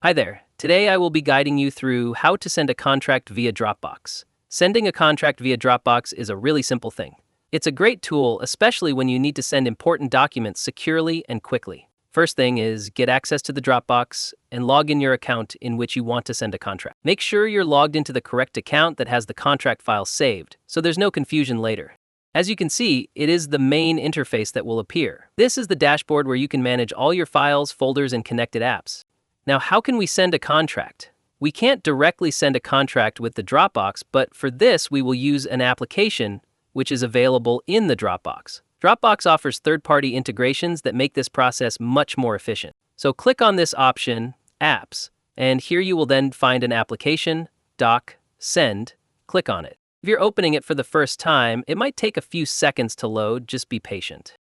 Hi there. Today I will be guiding you through how to send a contract via Dropbox. Sending a contract via Dropbox is a really simple thing. It's a great tool, especially when you need to send important documents securely and quickly. First thing is get access to the Dropbox and log in your account in which you want to send a contract. Make sure you're logged into the correct account that has the contract file saved, so there's no confusion later. As you can see, it is the main interface that will appear. This is the dashboard where you can manage all your files, folders, and connected apps. Now, how can we send a contract? We can't directly send a contract with the Dropbox, but for this, we will use an application which is available in the Dropbox. Dropbox offers third-party integrations that make this process much more efficient. So click on this option, Apps, and here you will then find an application, Doc, Send. Click on it. If you're opening it for the first time, it might take a few seconds to load, just be patient.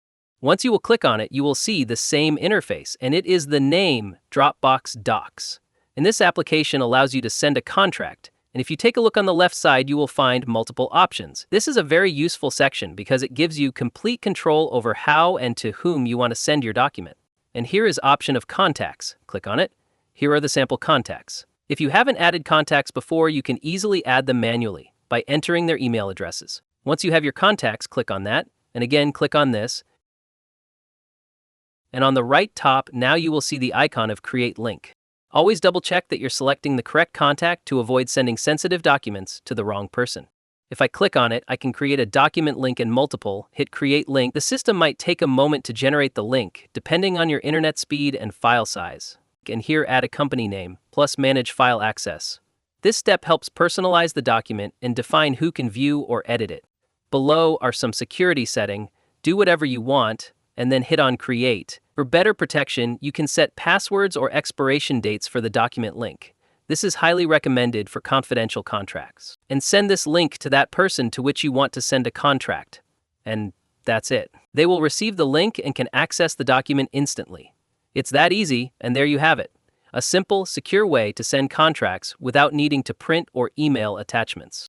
Once you will click on it, you will see the same interface, and it is the name Dropbox Docs. And this application allows you to send a contract, and if you take a look on the left side, you will find multiple options. This is a very useful section because it gives you complete control over how and to whom you want to send your document. And here is option of contacts. Click on it. Here are the sample contacts. If you haven't added contacts before, you can easily add them manually by entering their email addresses. Once you have your contacts, click on that, and again, click on this. And on the right top, now you will see the icon of Create Link. Always double check that you're selecting the correct contact to avoid sending sensitive documents to the wrong person. If I click on it, I can create a document link in multiple, hit Create Link. The system might take a moment to generate the link, depending on your internet speed and file size. And here add a company name, plus manage file access. This step helps personalize the document and define who can view or edit it. Below are some security settings. Do whatever you want, and then hit on Create. For better protection, you can set passwords or expiration dates for the document link. This is highly recommended for confidential contracts. And send this link to that person to which you want to send a contract. And that's it. They will receive the link and can access the document instantly. It's that easy, and there you have it. A simple, secure way to send contracts without needing to print or email attachments.